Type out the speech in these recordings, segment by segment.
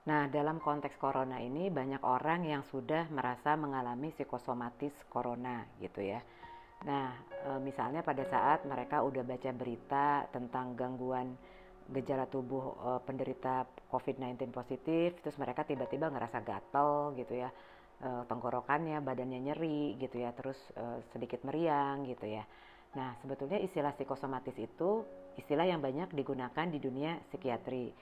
Nah, dalam konteks corona ini banyak orang yang sudah merasa mengalami psikosomatis corona gitu ya. Nah, misalnya pada saat mereka udah baca berita tentang gangguan gejala tubuh penderita COVID-19 positif, terus mereka tiba-tiba ngerasa gatel gitu ya, tenggorokannya, badannya nyeri gitu ya, terus sedikit meriang gitu ya. Nah, sebetulnya istilah psikosomatis itu istilah yang banyak digunakan di dunia psikiatri.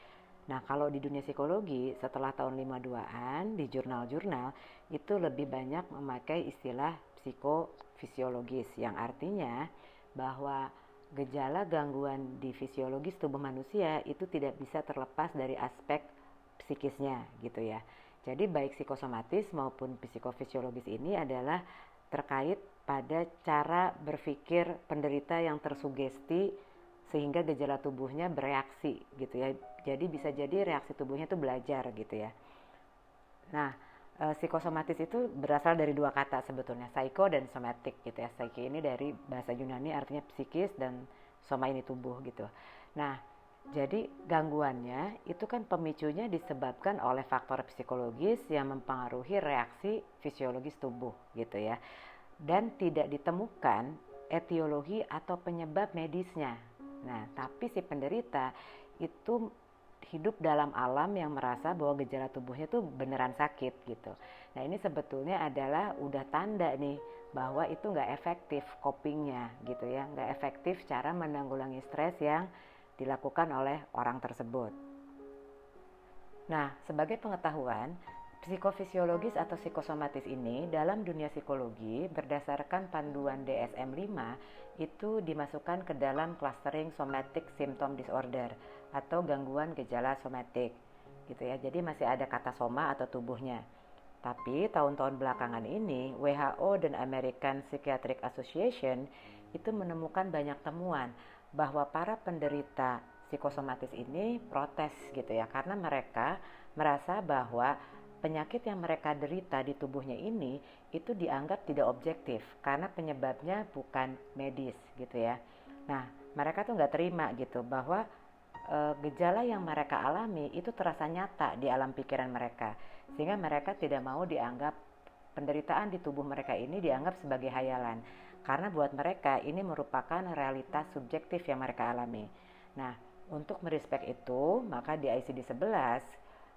Nah, kalau di dunia psikologi setelah tahun 52-an di jurnal-jurnal itu lebih banyak memakai istilah psikofisiologis yang artinya bahwa gejala gangguan di fisiologis tubuh manusia itu tidak bisa terlepas dari aspek psikisnya gitu ya. Jadi baik psikosomatis maupun psikofisiologis ini adalah terkait pada cara berpikir penderita yang tersugesti sehingga gejala tubuhnya bereaksi gitu ya. Jadi bisa jadi reaksi tubuhnya itu belajar gitu ya. Nah, psikosomatis itu berasal dari dua kata sebetulnya, psycho dan somatic gitu ya. Psyche ini dari bahasa Yunani artinya psikis dan soma ini tubuh gitu. Nah, jadi gangguannya itu kan pemicunya disebabkan oleh faktor psikologis yang mempengaruhi reaksi fisiologis tubuh gitu ya. Dan tidak ditemukan etiologi atau penyebab medisnya. Nah, tapi si penderita itu hidup dalam alam yang merasa bahwa gejala tubuhnya tuh beneran sakit gitu. Nah, ini sebetulnya adalah udah tanda nih bahwa itu nggak efektif copingnya gitu ya, nggak efektif cara menanggulangi stres yang dilakukan oleh orang tersebut. Nah, sebagai pengetahuan, psikofisiologis atau psikosomatis ini dalam dunia psikologi berdasarkan panduan DSM-5 itu dimasukkan ke dalam clustering somatic symptom disorder atau gangguan gejala somatik gitu ya. Jadi masih ada kata soma atau tubuhnya. Tapi tahun-tahun belakangan ini WHO dan American Psychiatric Association itu menemukan banyak temuan bahwa para penderita psikosomatis ini protes gitu ya, karena mereka merasa bahwa penyakit yang mereka derita di tubuhnya ini itu dianggap tidak objektif karena penyebabnya bukan medis gitu ya. Nah, mereka tuh nggak terima gitu bahwa gejala yang mereka alami itu terasa nyata di alam pikiran mereka, sehingga mereka tidak mau dianggap penderitaan di tubuh mereka ini dianggap sebagai hayalan, karena buat mereka ini merupakan realitas subjektif yang mereka alami. Nah, untuk merespek itu, maka di ICD-11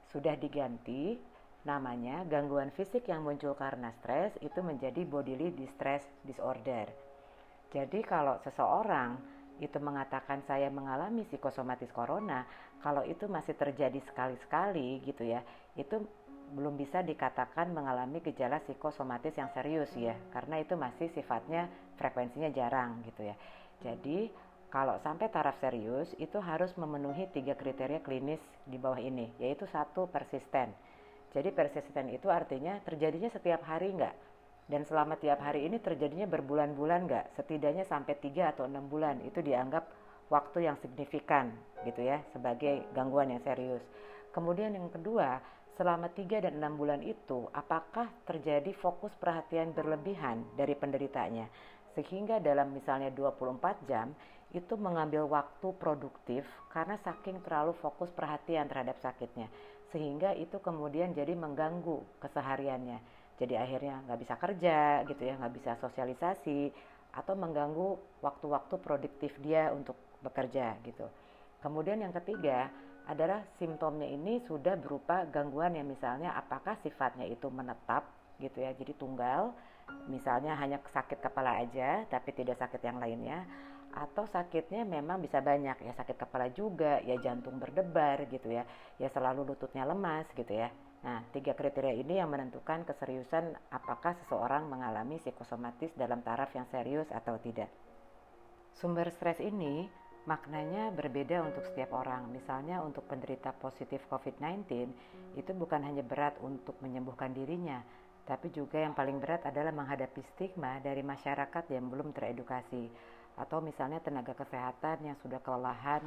sudah diganti namanya gangguan fisik yang muncul karena stres itu menjadi bodily distress disorder. Jadi kalau seseorang itu mengatakan saya mengalami psikosomatis corona, kalau itu masih terjadi sekali-sekali gitu ya, itu belum bisa dikatakan mengalami gejala psikosomatis yang serius ya, karena itu masih sifatnya frekuensinya jarang gitu ya. Jadi kalau sampai taraf serius itu harus memenuhi 3 kriteria klinis di bawah ini, yaitu 1, persisten. Jadi persisten itu artinya terjadinya setiap hari enggak? Dan selama tiap hari ini terjadinya berbulan-bulan enggak? Setidaknya sampai 3 atau 6 bulan itu dianggap waktu yang signifikan gitu ya, sebagai gangguan yang serius. Kemudian yang kedua, selama 3 dan 6 bulan itu apakah terjadi fokus perhatian berlebihan dari penderitanya sehingga dalam misalnya 24 jam itu mengambil waktu produktif karena saking terlalu fokus perhatian terhadap sakitnya, sehingga itu kemudian jadi mengganggu kesehariannya, jadi akhirnya nggak bisa kerja gitu ya, nggak bisa sosialisasi atau mengganggu waktu-waktu produktif dia untuk bekerja gitu. Kemudian yang ketiga adalah simptomnya ini sudah berupa gangguan yang misalnya apakah sifatnya itu menetap gitu ya, jadi tunggal, misalnya hanya sakit kepala aja tapi tidak sakit yang lainnya, atau sakitnya memang bisa banyak ya, sakit kepala juga ya, jantung berdebar gitu ya, ya selalu lututnya lemas gitu ya. Nah, 3 kriteria ini yang menentukan keseriusan apakah seseorang mengalami psikosomatis dalam taraf yang serius atau tidak. Sumber stres ini maknanya berbeda untuk setiap orang. Misalnya untuk penderita positif COVID-19 itu bukan hanya berat untuk menyembuhkan dirinya, tapi juga yang paling berat adalah menghadapi stigma dari masyarakat yang belum teredukasi. Atau misalnya tenaga kesehatan yang sudah kelelahan,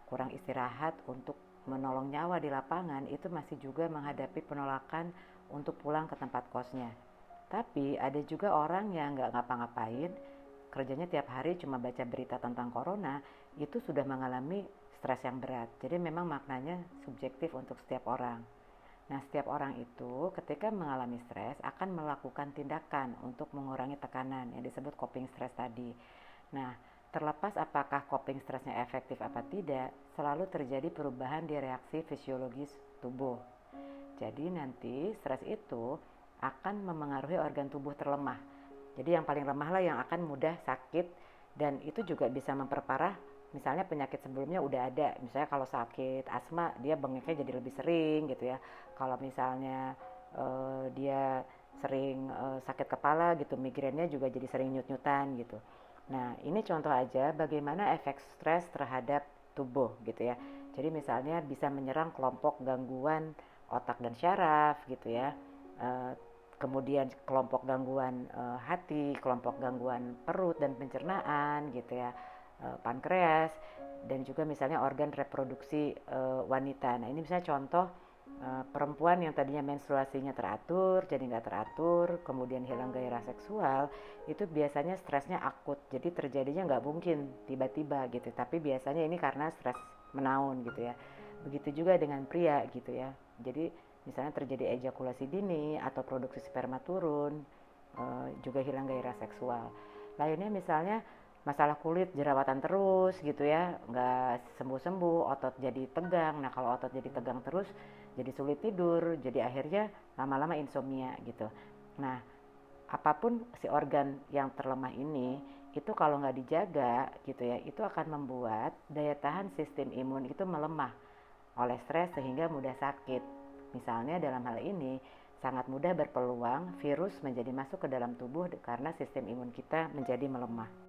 kurang istirahat untuk menolong nyawa di lapangan itu masih juga menghadapi penolakan untuk pulang ke tempat kosnya. Tapi ada juga orang yang nggak ngapa-ngapain, kerjanya tiap hari cuma baca berita tentang corona, itu sudah mengalami stres yang berat. Jadi memang maknanya subjektif untuk setiap orang. Nah, setiap orang itu ketika mengalami stres akan melakukan tindakan untuk mengurangi tekanan yang disebut coping stress tadi. Nah, terlepas apakah coping stressnya efektif apa tidak, selalu terjadi perubahan di reaksi fisiologis tubuh. Jadi nanti stres itu akan memengaruhi organ tubuh terlemah. Jadi yang paling lemah lah yang akan mudah sakit, dan itu juga bisa memperparah misalnya penyakit sebelumnya udah ada. Misalnya kalau sakit asma dia bengeknya jadi lebih sering gitu ya. Kalau misalnya dia sering sakit kepala gitu, migrainnya juga jadi sering nyut-nyutan gitu. Nah, ini contoh aja bagaimana efek stres terhadap tubuh gitu ya. Jadi misalnya bisa menyerang kelompok gangguan otak dan syaraf gitu ya. Eh, Kemudian kelompok gangguan hati, kelompok gangguan perut dan pencernaan gitu ya, pankreas, dan juga misalnya organ reproduksi wanita. Nah, ini misalnya contoh perempuan yang tadinya menstruasinya teratur jadi nggak teratur, kemudian hilang gairah seksual, itu biasanya stresnya akut, jadi terjadinya nggak mungkin tiba-tiba gitu, tapi biasanya ini karena stres menaun gitu ya. Begitu juga dengan pria gitu ya. Jadi misalnya terjadi ejakulasi dini atau produksi sperma turun, juga hilang gairah seksual. Lainnya misalnya masalah kulit, jerawatan terus gitu ya, nggak sembuh-sembuh, otot jadi tegang. Nah, kalau otot jadi tegang terus jadi sulit tidur, jadi akhirnya lama-lama insomnia gitu. Nah, apapun si organ yang terlemah ini, itu kalau nggak dijaga gitu ya, itu akan membuat daya tahan sistem imun itu melemah oleh stres sehingga mudah sakit. Misalnya dalam hal ini sangat mudah berpeluang virus menjadi masuk ke dalam tubuh karena sistem imun kita menjadi melemah.